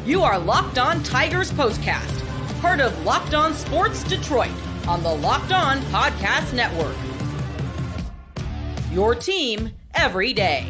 You are Locked On Tigers Postcast, part of Locked On Sports Detroit on the Locked On Podcast Network. Your team every day.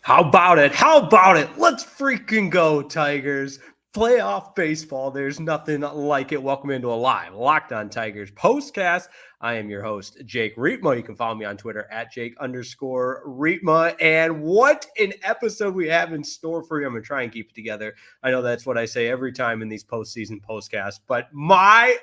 How about it? How about it? Let's freaking go, Tigers. Playoff baseball. There's nothing like it. Welcome into a live Locked On Tigers postcast. I am your host, Jake Rietma. You can follow me on Twitter at Jake_Rietma. And what an episode we have in store for you. I'm going to try and keep it together. I know that's what I say every time in these postseason postcasts, but my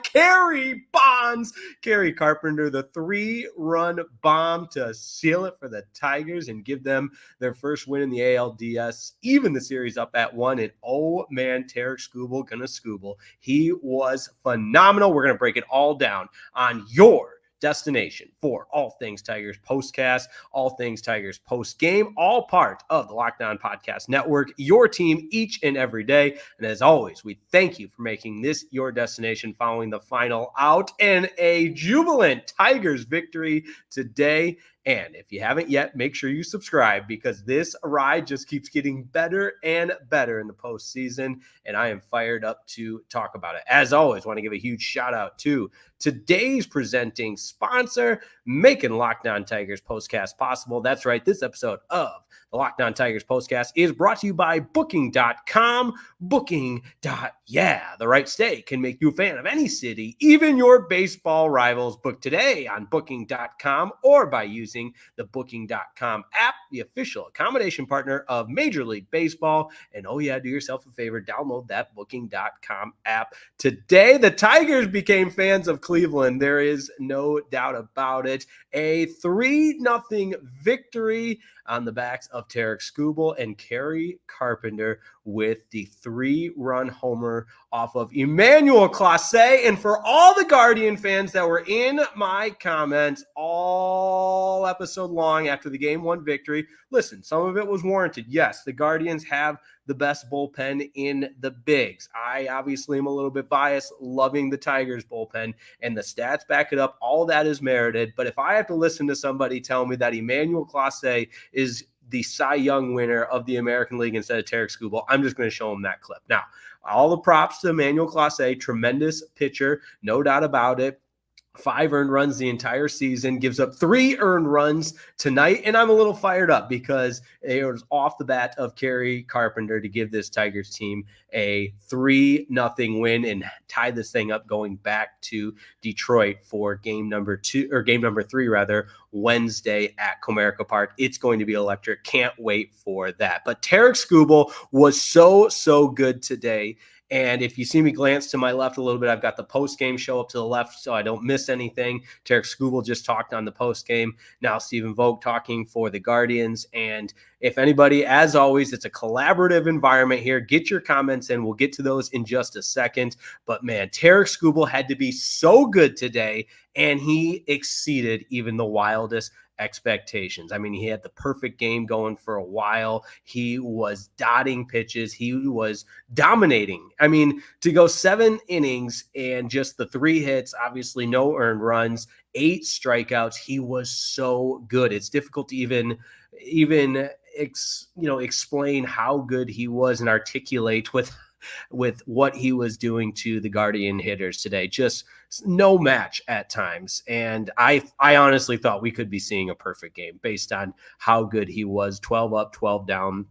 Kerry Bonds, Kerry Carpenter, the 3-run bomb to seal it for the Tigers and give them their first win in the ALDS, even the series up at 1. And oh man, Tarik Skubal gonna Skubal. He was phenomenal. We're going to break it all down on your destination for all things Tigers postcast, all things Tigers post game, all part of the Locked On Podcast Network, your team each and every day. And as always, we thank you for making this your destination following the final out and a jubilant Tigers victory today. And if you haven't yet, make sure you subscribe because this ride just keeps getting better and better in the postseason. And I am fired up to talk about it. As always, I want to give a huge shout out to today's presenting sponsor, making Locked On Tigers postcast possible. That's right. This episode of the Locked On Tigers postcast is brought to you by Booking.com. Booking.yeah. The right stay can make you a fan of any city, even your baseball rivals. Book today on Booking.com or by using the Booking.com app, the official accommodation partner of Major League Baseball. And oh yeah, do yourself a favor, download that Booking.com app today. The Tigers became fans of Cleveland. There is no doubt about it. A 3-0 victory on the backs of Tarik Skubal and Kerry Carpenter with the 3-run homer off of Emmanuel Clase. And for all the Guardian fans that were in my comments all episode long after the Game 1 victory, listen, some of it was warranted. Yes, the Guardians have the best bullpen in the bigs. I obviously am a little bit biased, loving the Tigers bullpen, and the stats back it up. All that is merited. But if I have to listen to somebody tell me that Emmanuel Clase is the Cy Young winner of the American League instead of Tarik Skubal, I'm just going to show him that clip. Now, all the props to Emmanuel Clase, tremendous pitcher, no doubt about it. 5 earned runs the entire season, gives up 3 earned runs tonight. And I'm a little fired up because it was off the bat of Kerry Carpenter to give this Tigers team a 3-0 win and tie this thing up going back to Detroit for game number 3, Wednesday at Comerica Park. It's going to be electric. Can't wait for that. But Tarik Skubal was so good today. And if you see me glance to my left a little bit, I've got the post-game show up to the left so I don't miss anything. Tarik Skubal just talked on the post-game. Now Stephen Vogt talking for the Guardians. And if anybody, as always, it's a collaborative environment here. Get your comments in. We'll get to those in just a second. But, man, Tarik Skubal had to be so good today, and he exceeded even the wildest expectations. I mean, he had the perfect game going for a while. He was dotting pitches. He was dominating. I mean, to go 7 innings and just the 3 hits, obviously no earned runs, 8 strikeouts. He was so good. It's difficult to even explain how good he was and articulate with what he was doing to the Guardian hitters today. Just no match at times. And I honestly thought we could be seeing a perfect game based on how good he was. 12 up, 12 down.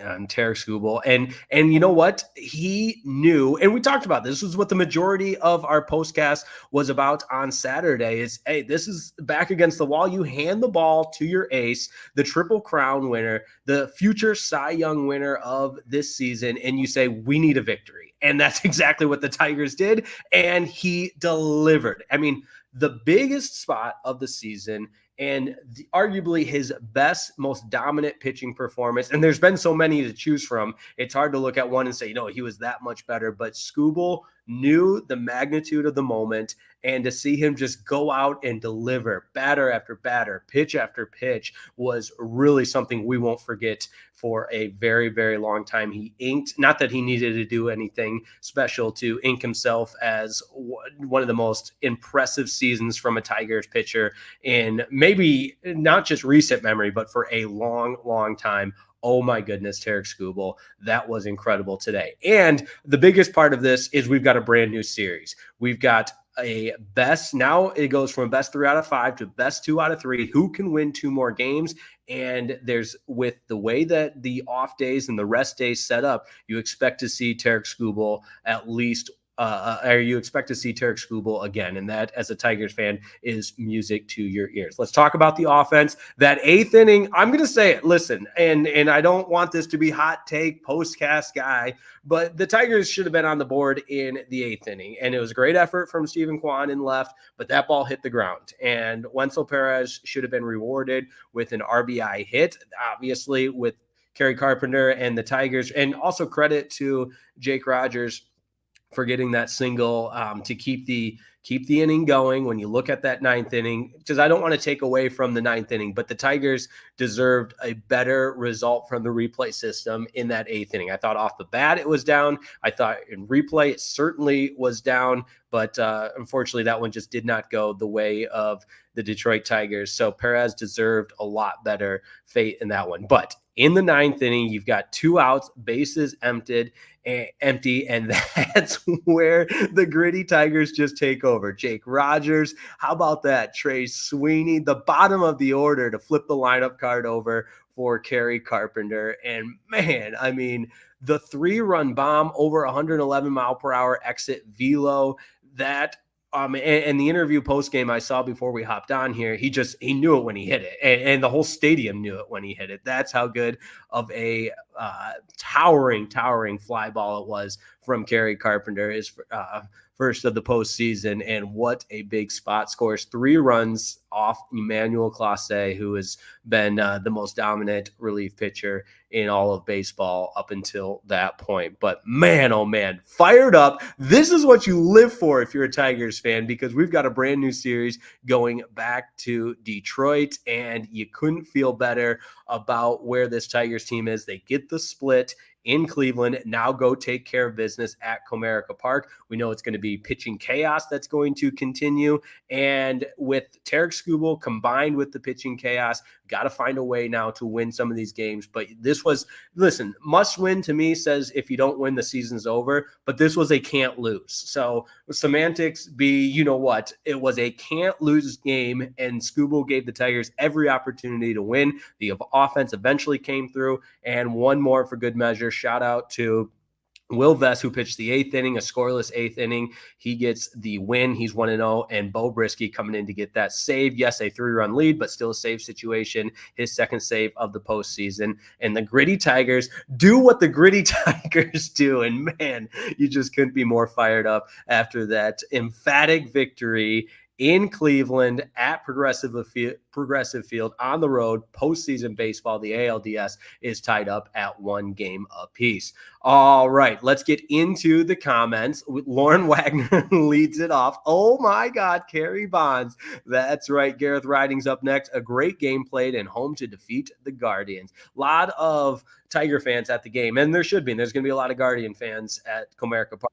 And Tarik Skubal. And you know what? He knew, and we talked about this was what the majority of our postcast was about on Saturday is, hey, this is back against the wall. You hand the ball to your ace, the Triple Crown winner, the future Cy Young winner of this season, and you say, we need a victory. And that's exactly what the Tigers did, and he delivered. I mean, the biggest spot of the season and arguably his best, most dominant pitching performance. And there's been so many to choose from. It's hard to look at one and say, he was that much better. But Skubal knew the magnitude of the moment, and to see him just go out and deliver batter after batter, pitch after pitch was really something we won't forget for a very, very long time. He inked, not that he needed to do anything special to ink himself as one of the most impressive seasons from a Tigers pitcher in maybe maybe not just recent memory, but for a long, long time. Oh my goodness, Tarik Skubal, that was incredible today. And the biggest part of this is we've got a brand new series. We've got a best, now it goes from best 3 out of 5 to best 2 out of 3. Who can win 2 more games? And there's, with the way that the off days and the rest days set up, you expect to see Tarik Skubal at least or you expect to see Tarik Skubal again. And that, as a Tigers fan, is music to your ears. Let's talk about the offense. That 8th inning, I'm going to say it, listen, and I don't want this to be hot take, postcast guy, but the Tigers should have been on the board in the 8th inning. And it was a great effort from Steven Kwan in left, but that ball hit the ground. And Wenzel Perez should have been rewarded with an RBI hit, obviously, with Kerry Carpenter and the Tigers. And also credit to Jake Rogers for getting that single to keep the inning going. When you look at that 9th inning, because I don't want to take away from the 9th inning, but the Tigers deserved a better result from the replay system in that 8th inning. I thought off the bat it was down. I thought in replay it certainly was down, but unfortunately that one just did not go the way of the Detroit Tigers. So Perez deserved a lot better fate in that one. But in the 9th inning, you've got 2 outs, bases empty, and that's where the gritty Tigers just take over. Jake Rogers, how about that? Trey Sweeney, the bottom of the order to flip the lineup card over for Kerry Carpenter. And man, I mean, the 3-run bomb over 111 mile per hour exit velo, that and the interview post game I saw before we hopped on here, he knew it when he hit it, and the whole stadium knew it when he hit it. That's how good of a towering fly ball it was from Kerry Carpenter, his first of the postseason, and what a big spot. Scores 3 runs off Emmanuel Clase, who has been the most dominant relief pitcher in all of baseball up until that point. But man, oh man, fired up. This is what you live for if you're a Tigers fan, because we've got a brand new series going back to Detroit, and you couldn't feel better about where this Tigers team is. They get the split in Cleveland. Now go take care of business at Comerica Park. We know it's going to be pitching chaos that's going to continue. And with Tarik Skubal combined with the pitching chaos, got to find a way now to win some of these games. But this was, listen, must win to me says if you don't win, the season's over. But this was a can't lose. So semantics be, you know what? It was a can't lose game, and Skubal gave the Tigers every opportunity to win. The offense eventually came through, and one more for good measure. Shout out to Will Vest, who pitched the 8th inning, a scoreless 8th inning. He gets the win. He's 1-0, and Beau Brieske coming in to get that save. Yes, a 3-run lead, but still a save situation. His second save of the postseason. And the gritty Tigers do what the gritty Tigers do. And man, you just couldn't be more fired up after that emphatic victory in Cleveland at Progressive Field on the road. Postseason baseball, the ALDS, is tied up at 1 game apiece. All right, let's get into the comments. Lauren Wagner leads it off. Oh my God, Kerry Bonds. That's right. Gareth Riding's up next. A great game played and home to defeat the Guardians. A lot of Tiger fans at the game, and there should be. And there's going to be a lot of Guardian fans at Comerica Park.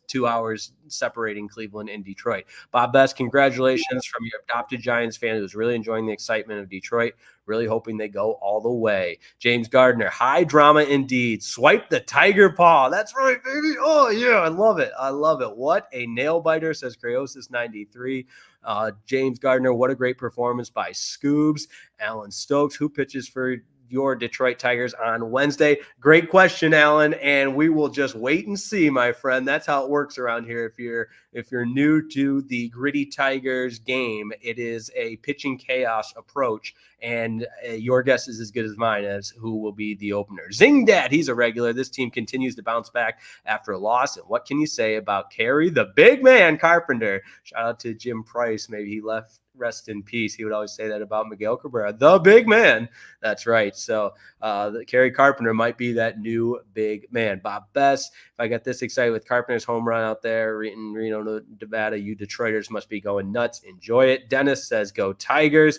2 hours separating Cleveland and Detroit. Bob Best, congratulations from your adopted Giants fan who's really enjoying the excitement of Detroit. Really hoping they go all the way. James Gardner, high drama indeed. Swipe the Tiger paw. That's right, baby. Oh, yeah, I love it. I love it. What a nail biter, says Creosis 93. James Gardner, what a great performance by Scoobs. Alan Stokes, who pitches for your Detroit Tigers on Wednesday? Great question, Alan, and we will just wait and see, my friend. That's how it works around here. If you're new to the gritty Tigers game, it is a pitching chaos approach, and your guess is as good as mine as who will be the opener. Zing Dad, he's a regular. This team continues to bounce back after a loss, and what can you say about Kerry, the big man, Carpenter? Shout out to Jim Price. Maybe he left. Rest in peace. He would always say that about Miguel Cabrera, the big man. That's right. So Kerry Carpenter might be that new big man. Bob Best, if I got this excited with Carpenter's home run out there in Reno, Nevada, you Detroiters must be going nuts. Enjoy it. Dennis says, go Tigers.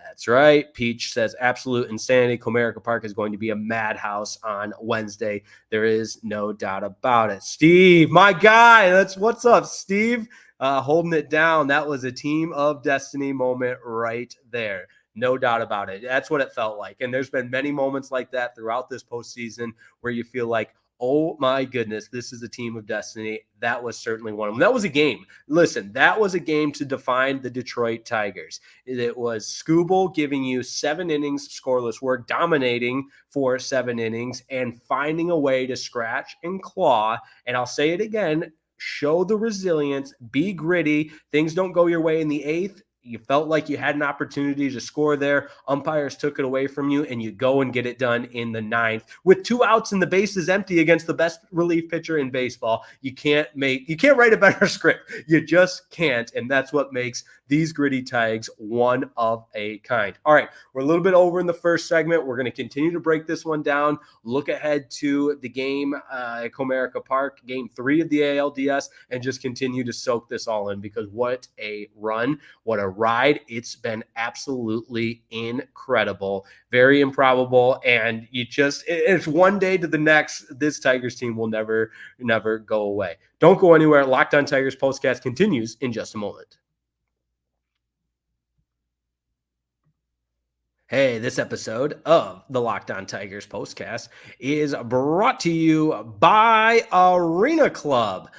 That's right. Peach says, absolute insanity. Comerica Park is going to be a madhouse on Wednesday. There is no doubt about it. Steve, my guy, that's what's up, Steve. holding it down. That was a team of destiny moment right there. No doubt about it. That's what it felt like. And there's been many moments like that throughout this postseason where you feel like, oh my goodness, this is a team of destiny. That was certainly one of them. That was a game. Listen, that was a game to define the Detroit Tigers. It was Skubal giving you 7 innings scoreless work, dominating for 7 innings, and finding a way to scratch and claw. And I'll say it again, show the resilience, be gritty. Things don't go your way in the 8th. You felt like you had an opportunity to score there. Umpires took it away from you, and you go and get it done in the 9th with 2 outs and the bases empty against the best relief pitcher in baseball. You can't write a better script. You just can't, and that's what makes these gritty Tigers one of a kind. All right, we're a little bit over in the first segment. We're going to continue to break this one down, look ahead to the game at Comerica Park, game 3 of the ALDS, and just continue to soak this all in, because what a run, what a ride. It's been absolutely incredible, very improbable, and it's one day to the next. This Tigers team will never go away. Don't go anywhere. Locked On Tigers postcast continues in just a moment. Hey, this episode of the Locked On Tigers postcast is brought to you by Arena Club.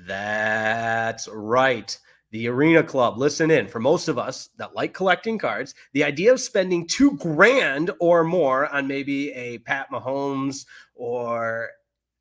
That's right. The Arena Club. Listen in. For most of us that like collecting cards, the idea of spending $2,000 or more on maybe a Pat Mahomes or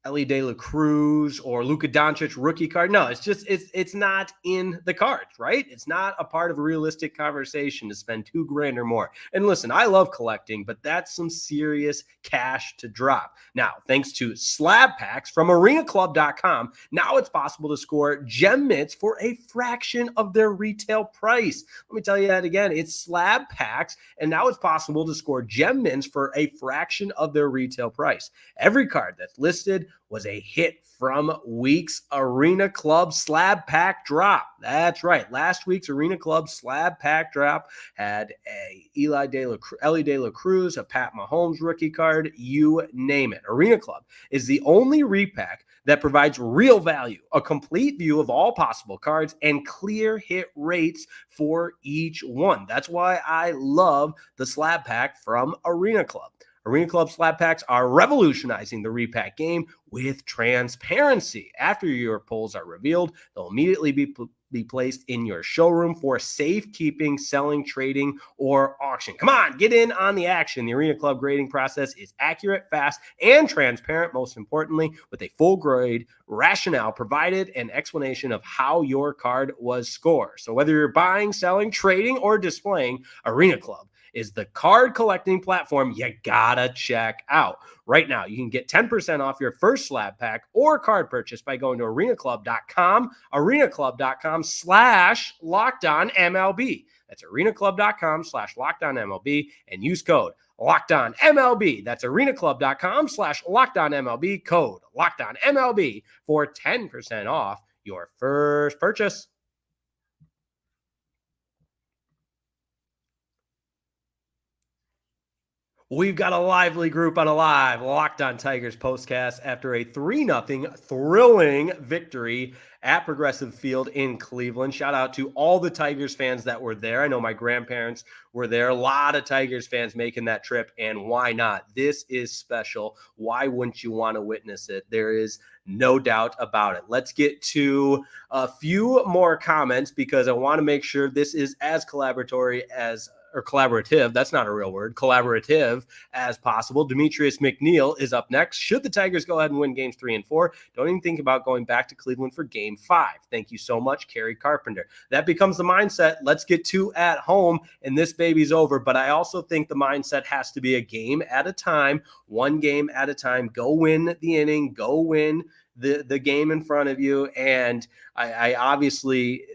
Ellie De La Cruz or Luka Doncic rookie card. No, it's not in the cards, right? It's not a part of a realistic conversation to spend $2,000 or more. And listen, I love collecting, but that's some serious cash to drop. Now, thanks to slab packs from arenaclub.com, now it's possible to score gem mitts for a fraction of their retail price. Let me tell you that again. It's slab packs, and now it's possible to score gem mitts for a fraction of their retail price. Every card that's listed was a hit from week's Arena Club slab pack drop. That's right. Last week's Arena Club slab pack drop had a Ellie De La Cruz, a Pat Mahomes rookie card, you name it. Arena Club is the only repack that provides real value, a complete view of all possible cards, and clear hit rates for each one. That's why I love the slab pack from Arena Club. Arena Club slab packs are revolutionizing the repack game with transparency. After your pulls are revealed, they'll immediately be placed in your showroom for safekeeping, selling, trading, or auction. Come on, get in on the action. The Arena Club grading process is accurate, fast, and transparent, most importantly, with a full grade rationale provided and explanation of how your card was scored. So whether you're buying, selling, trading, or displaying, Arena Club is the card collecting platform you gotta check out. Right now, you can get 10% off your first slab pack or card purchase by going to arenaclub.com, arenaclub.com/LockedOnMLB. That's arenaclub.com/LockedOnMLB, and use code LockedOnMLB. That's arenaclub.com/LockedOnMLB, code LockedOnMLB for 10% off your first purchase. We've got a lively group on a live Locked On Tigers postcast after a 3-0 thrilling victory at Progressive Field in Cleveland. Shout out to all the Tigers fans that were there. I know my grandparents were there. A lot of Tigers fans making that trip, and why not? This is special. Why wouldn't you want to witness it? There is no doubt about it. Let's get to a few more comments because I want to make sure this is as collaborative, that's not a real word, collaborative as possible. Demetrius McNeil is up next. Should the Tigers go ahead and win games 3 and 4, don't even think about going back to Cleveland for game 5. Thank you so much, Kerry Carpenter. That becomes the mindset. Let's get 2 at home and this baby's over. But I also think the mindset has to be a game at a time, one game at a time. Go win the inning, go win the game in front of you. And I obviously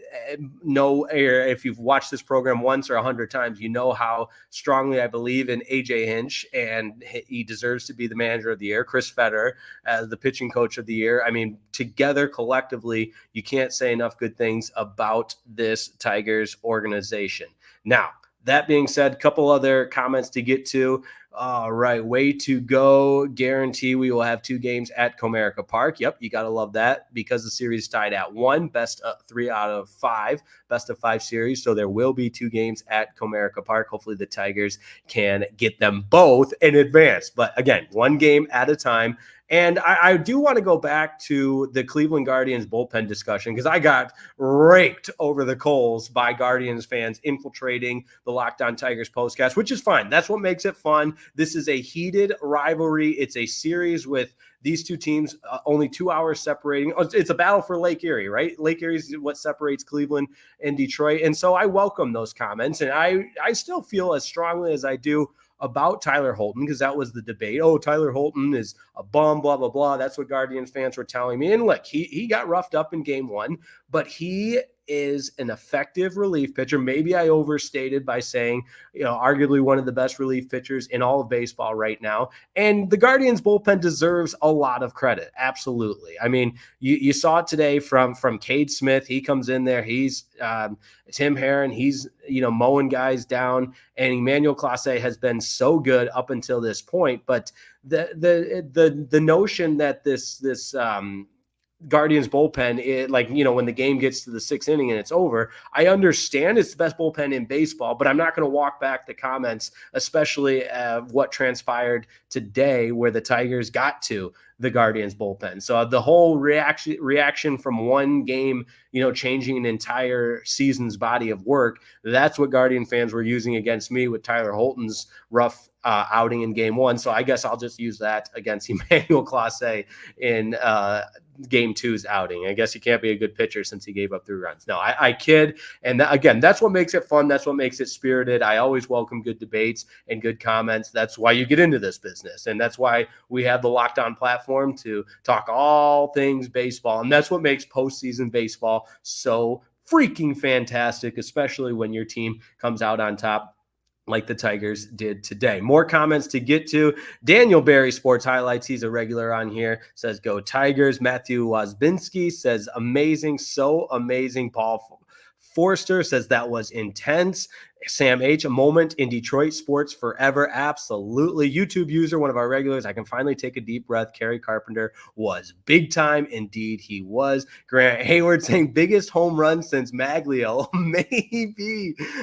know, if you've watched this program once or 100 times, you know how strongly I believe in AJ Hinch, and he deserves to be the manager of the year. Chris Fetter as the pitching coach of the year. I mean, together collectively, you can't say enough good things about this Tigers organization. Now, that being said, a couple other comments to get to. All right, way to go. Guarantee we will have 2 games at Comerica Park. Yep, you got to love that because the series tied at 1, best of 3 out of 5, best of 5 series. So there will be 2 games at Comerica Park. Hopefully the Tigers can get them both in advance. But again, 1 game at a time. And I do want to go back to the Cleveland Guardians bullpen discussion because I got raked over the coals by Guardians fans infiltrating the Locked On Tigers postcast, which is fine. That's what makes it fun. This is a heated rivalry. It's a series with these 2 teams only 2 hours separating. It's a battle for Lake Erie, right? Lake Erie is what separates Cleveland and Detroit. And so I welcome those comments. And I still feel as strongly as I do about Tyler Holton, because that was the debate. Oh, Tyler Holton is a bum, blah, blah, blah. That's what Guardians fans were telling me. And look, he got roughed up in game 1, but he is an effective relief pitcher. Maybe I overstated by saying, arguably one of the best relief pitchers in all of baseball right now. And the Guardians bullpen deserves a lot of credit. Absolutely. I mean, you saw it today from Cade Smith. He comes in there. He's Tim Herron. He's, mowing guys down. And Emmanuel Clase has been so good up until this point. But the notion that this Guardians bullpen, when the game gets to the 6th inning and it's over, I understand it's the best bullpen in baseball, but I'm not going to walk back the comments, especially what transpired today where the Tigers got to the Guardians bullpen. So the whole reaction from 1 game, changing an entire season's body of work, that's what Guardian fans were using against me with Tyler Holton's rough outing in game 1. So I guess I'll just use that against Emmanuel Clase in game 2's outing. I guess he can't be a good pitcher since he gave up 3 runs. No, I kid. And again, that's what makes it fun. That's what makes it spirited. I always welcome good debates and good comments. That's why you get into this business. And that's why we have the Locked On platform to talk all things baseball. And that's what makes postseason baseball so freaking fantastic, especially when your team comes out on top like the Tigers did today. More comments to get to. Daniel Barry Sports Highlights, he's a regular on here, says, go Tigers. Matthew Wazbinski says, amazing, so amazing. Paul Forster says, that was intense. Sam H., a moment in Detroit sports forever. Absolutely. YouTube user, one of our regulars. I can finally take a deep breath. Kerry Carpenter was big time. Indeed, he was. Grant Hayward saying biggest home run since Maglio.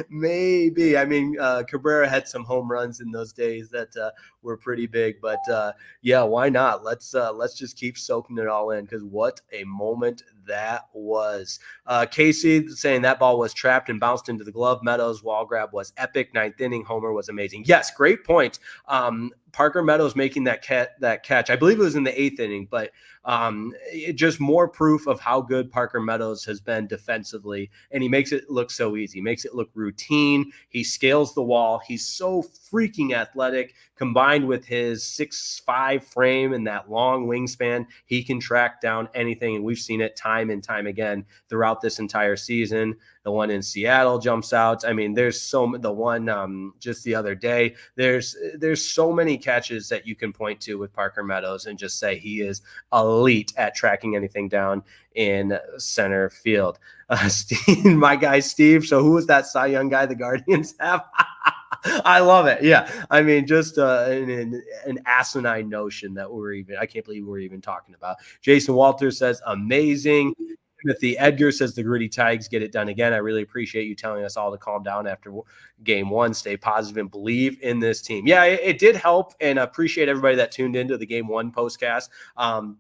Maybe. I mean, Cabrera had some home runs in those days that were pretty big, but yeah, why not? Let's just keep soaking it all in, because what a moment that was. Casey saying that ball was trapped and bounced into the glove. Meadows wall grab was epic. 9th inning homer was amazing. Yes, great point. Parker Meadows making that catch. I believe it was in the 8th inning, but just more proof of how good Parker Meadows has been defensively. And he makes it look so easy. He makes it look routine. He scales the wall. He's so freaking athletic, combined with his 6'5" frame and that long wingspan. He can track down anything. And we've seen it time and time again throughout this entire season. The one in Seattle jumps out. I mean, there's the one just the other day. There's so many catches that you can point to with Parker Meadows and just say he is elite at tracking anything down in center field. Steve, my guy Steve. So who was that Cy Young guy the Guardians have? I love it. Yeah. I mean, just an asinine notion that I can't believe we're even talking about. Jason Walters says, amazing. Timothy Edgar says the gritty Tigers get it done again. I really appreciate you telling us all to calm down after game 1, stay positive and believe in this team. Yeah, it did help, and I appreciate everybody that tuned into the game 1 postcast.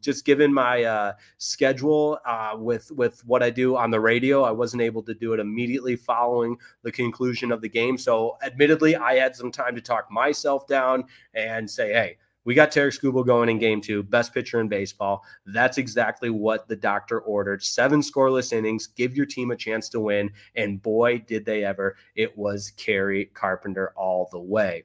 Just given my schedule with what I do on the radio, I wasn't able to do it immediately following the conclusion of the game. So admittedly, I had some time to talk myself down and say, hey, we got Tarik Skubal going in game 2, best pitcher in baseball. That's exactly what the doctor ordered. 7 scoreless innings, give your team a chance to win. And boy, did they ever. It was Kerry Carpenter all the way.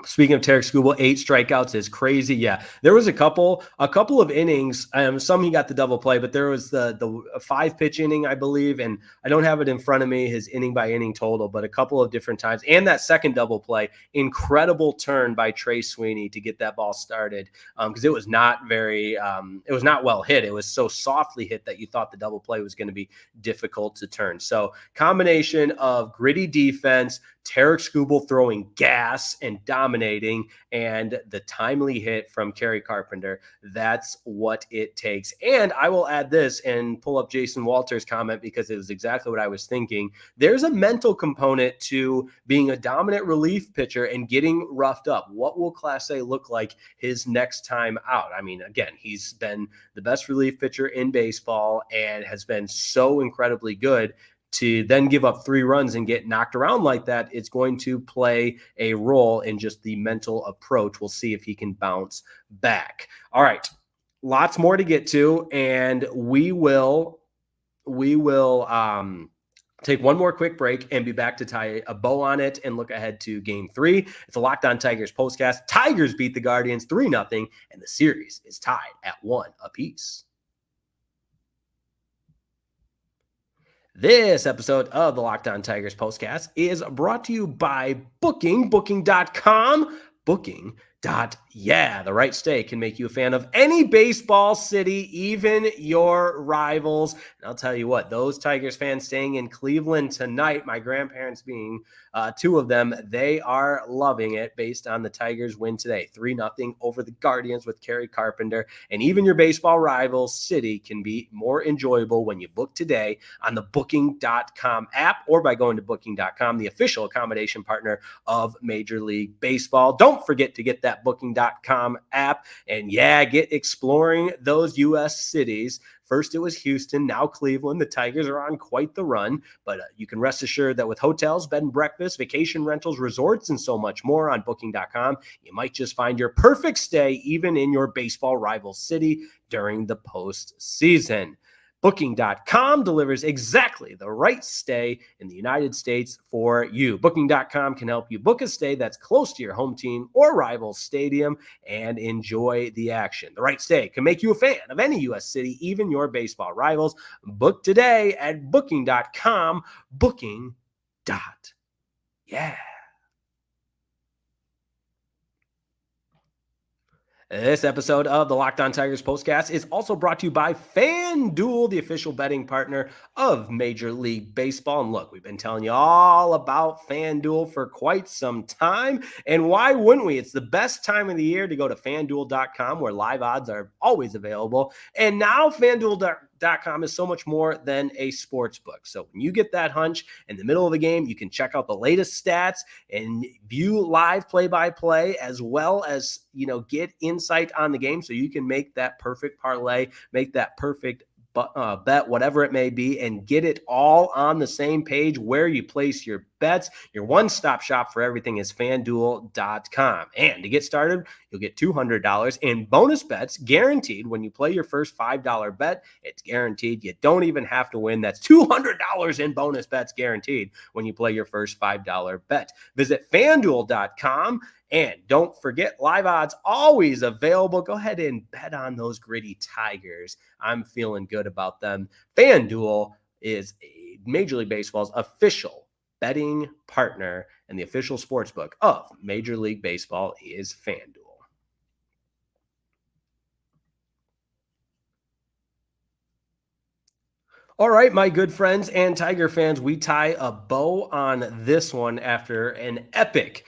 Speaking of Tarik Skubal, 8 strikeouts is crazy. Yeah, there was a couple of innings. Some he got the double play, but there was the 5-pitch inning, I believe, and I don't have it in front of me, his inning by inning total, but a couple of different times. And that second double play, incredible turn by Trey Sweeney to get that ball started, because it was not well hit. It was so softly hit that you thought the double play was going to be difficult to turn. So combination of gritty defense, Tarik Skubal throwing gas and dominating, and the timely hit from Kerry Carpenter. That's what it takes. And I will add this and pull up Jason Walter's comment because it was exactly what I was thinking. There's a mental component to being a dominant relief pitcher and getting roughed up. What will Clase look like his next time out? I mean, again, he's been the best relief pitcher in baseball and has been so incredibly good. To then give up 3 runs and get knocked around like that, it's going to play a role in just the mental approach. We'll see if he can bounce back. All right, lots more to get to, and we will take one more quick break and be back to tie a bow on it and look ahead to Game 3. It's a Locked On Tigers postcast. Tigers beat the Guardians 3-0, and the series is tied at 1 apiece. This episode of the Locked On Tigers postcast is brought to you by Booking.com. The right stay can make you a fan of any baseball city, even your rivals. And I'll tell you what, those Tigers fans staying in Cleveland tonight, my grandparents being 2 of them, they are loving it based on the Tigers win today. 3-0 over the Guardians with Kerry Carpenter. And even your baseball rival city can be more enjoyable when you book today on the Booking.com app or by going to Booking.com, the official accommodation partner of Major League Baseball. Don't forget to get that Booking.com app and get exploring those U.S. cities. First, it was Houston, now Cleveland. The Tigers are on quite the run, but you can rest assured that with hotels, bed and breakfast, vacation rentals, resorts, and so much more on Booking.com, you might just find your perfect stay even in your baseball rival city during the postseason. Booking.com delivers exactly the right stay in the United States for you. Booking.com can help you book a stay that's close to your home team or rival stadium and enjoy the action. The right stay can make you a fan of any U.S. city, even your baseball rivals. Book today at Booking.com. Booking. This episode of the Locked On Tigers postcast is also brought to you by FanDuel, the official betting partner of Major League Baseball. And look, we've been telling you all about FanDuel for quite some time. And why wouldn't we? It's the best time of the year to go to FanDuel.com, where live odds are always available. And now FanDuel.com is so much more than a sports book. So when you get that hunch in the middle of the game, you can check out the latest stats and view live play-by-play, as well as, get insight on the game so you can make that perfect parlay, make that perfect bet, whatever it may be, and get it all on the same page where you place your bets. Your one-stop shop for everything is FanDuel.com. And to get started, you'll get $200 in bonus bets guaranteed when you play your first $5 bet. It's guaranteed. You don't even have to win. That's $200 in bonus bets guaranteed when you play your first $5 bet. Visit FanDuel.com. And don't forget, live odds always available. Go ahead and bet on those gritty Tigers. I'm feeling good about them. FanDuel is Major League Baseball's official betting partner, and the official sportsbook of Major League Baseball is FanDuel. All right, my good friends and Tiger fans, we tie a bow on this one after an epic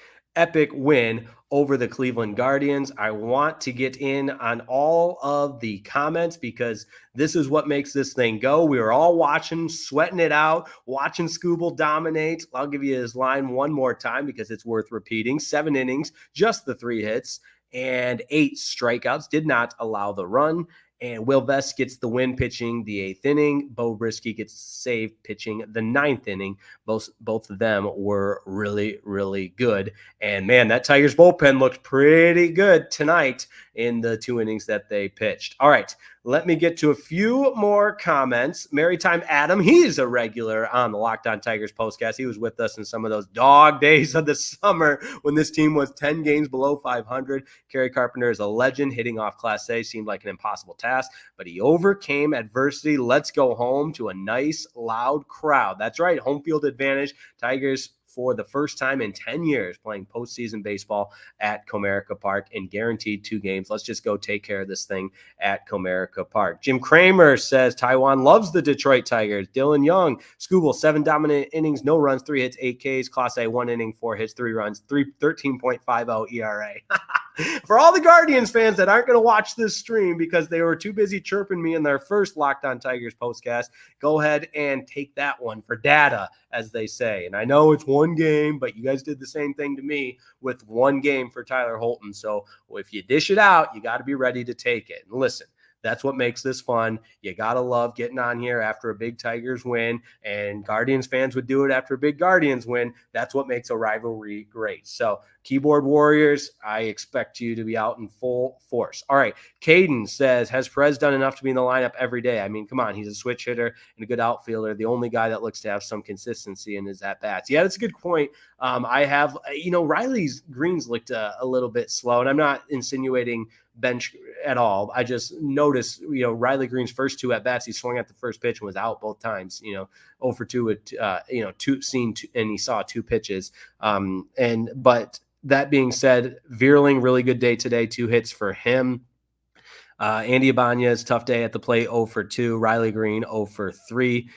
win over the Cleveland Guardians. I want to get in on all of the comments because this is what makes this thing go. We were all watching, sweating it out, watching Skubal dominate. I'll give you his line one more time because it's worth repeating. 7 innings, just the 3 hits, and 8 strikeouts. Did not allow the run. And Will Vest gets the win pitching the 8th inning. Beau Brieske gets saved pitching the 9th inning. Both of them were really, really good. And man, that Tigers bullpen looked pretty good tonight in the 2 innings that they pitched. All right, let me get to a few more comments. Maritime Adam, he's a regular on the Locked On Tigers postcast. He was with us in some of those dog days of the summer when this team was 10 games below 500. Kerry Carpenter is a legend. Hitting off Clase seemed like an impossible task, but he overcame adversity. Let's go home to a nice, loud crowd. That's right, home field advantage. Tigers for the first time in 10 years playing postseason baseball at Comerica Park and guaranteed 2 games. Let's just go take care of this thing at Comerica Park. Jim Kramer says Taiwan loves the Detroit Tigers. Dylan Young, Skubal, 7 dominant innings, no runs, 3 hits, 8 Ks. Clase, 1 inning, 4 hits, 3 runs, 13.50 ERA. For all the Guardians fans that aren't going to watch this stream because they were too busy chirping me in their first Locked On Tigers postcast, go ahead and take that one for data, as they say. And I know it's 1 game, but you guys did the same thing to me with 1 game for Tyler Holton. So if you dish it out, you got to be ready to take it. And listen, that's what makes this fun. You got to love getting on here after a big Tigers win, and Guardians fans would do it after a big Guardians win. That's what makes a rivalry great. So keyboard warriors, I expect you to be out in full force. All right. Caden says, has Perez done enough to be in the lineup every day? I mean, come on. He's a switch hitter and a good outfielder. The only guy that looks to have some consistency in his at-bats. Yeah, that's a good point. Riley Green's looked a little bit slow, and I'm not insinuating bench at all. I just noticed, Riley Green's first 2 at-bats, he swung at the first pitch and was out both times, 0 for 2 with, 2 seen, and he saw 2 pitches. But that being said, Vierling, really good day today, 2 hits for him. Andy Ibanez, tough day at the plate, 0 for 2. Riley Green, 0 for 3.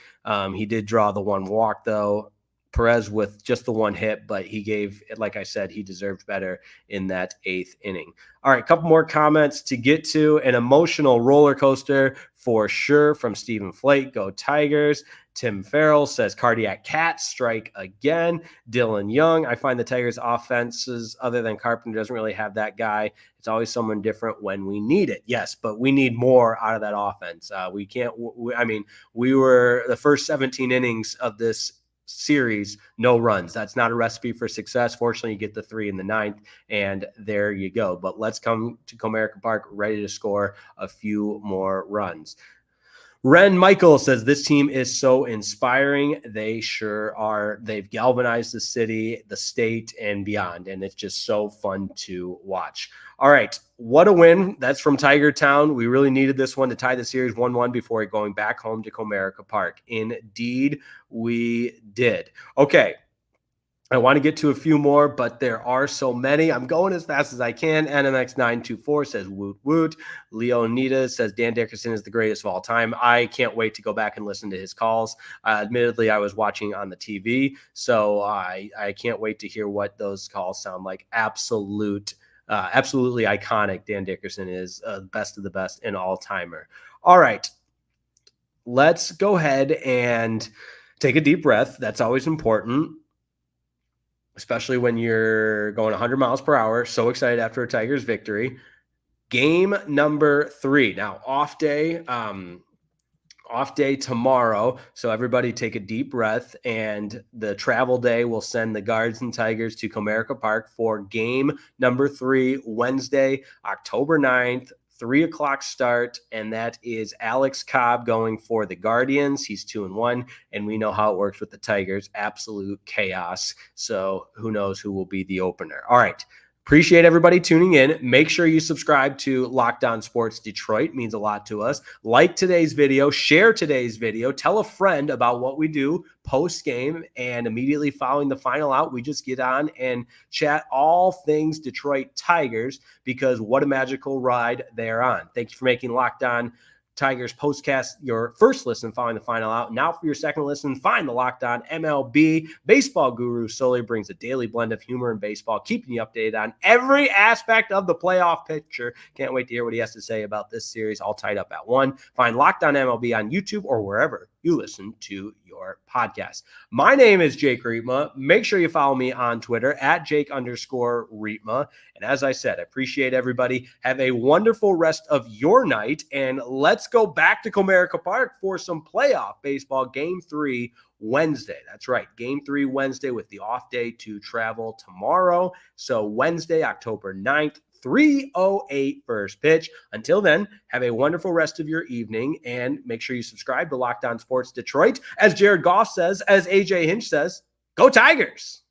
He did draw the 1 walk, though. Perez with just the 1 hit, but he gave, like I said, he deserved better in that 8th inning. All right, a couple more comments to get to. An emotional roller coaster for sure from Stephen Flake. Go Tigers. Tim Farrell says cardiac cat strike again. Dylan Young, I find the Tigers offenses other than Carpenter doesn't really have that guy. It's always someone different when we need it. Yes, but we need more out of that offense. We were the first 17 innings of this series, no runs. That's not a recipe for success. Fortunately, you get the 3 in the 9th, and there you go. But let's come to Comerica Park ready to score a few more runs. Ren Michael says this team is so inspiring. They sure are. They've galvanized the city, the state, and beyond, and it's just so fun to watch. All right, what a win. That's from Tiger Town. We really needed this one to tie the series 1-1 before going back home to Comerica Park. Indeed, we did. Okay. I want to get to a few more, but there are so many. I'm going as fast as I can. NMX924 says woot woot. Leonidas says Dan Dickerson is the greatest of all time. I can't wait to go back and listen to his calls. Admittedly, I was watching on the TV, so I can't wait to hear what those calls sound like. Absolutely iconic. Dan Dickerson is best of the best, an all-timer. All right, let's go ahead and take a deep breath. That's always important, especially when you're going 100 miles per hour. So excited after a Tigers victory. Game number 3. Now, off day tomorrow. So everybody take a deep breath, and the travel day will send the Guards and Tigers to Comerica Park for game number 3, Wednesday, October 9th. 3:00 start, and that is Alex Cobb going for the Guardians. He's 2-1, and we know how it works with the Tigers. Absolute chaos. So who knows who will be the opener. All right. Appreciate everybody tuning in. Make sure you subscribe to Locked On Sports Detroit. It means a lot to us. Like today's video, share today's video, tell a friend about what we do post-game, and immediately following the final out, we just get on and chat all things Detroit Tigers, because what a magical ride they're on. Thank you for making Locked On Tigers postcast your first listen following the final out. Now for your second listen, find the Locked On MLB. Baseball guru Sully brings a daily blend of humor and baseball, keeping you updated on every aspect of the playoff picture. Can't wait to hear what he has to say about this series, all tied up at 1. Find Locked On MLB on YouTube or wherever you listen to your podcast. My name is Jake Rietma. Make sure you follow me on Twitter at Jake_Rietma. And as I said, I appreciate everybody. Have a wonderful rest of your night. And let's go back to Comerica Park for some playoff baseball. Game 3 Wednesday. That's right. Game 3 Wednesday, with the off day to travel tomorrow. So Wednesday, October 9th. 3:08 first pitch. Until then, have a wonderful rest of your evening, and make sure you subscribe to Locked On Sports Detroit. As Jared Goff says, as AJ Hinch says, go Tigers!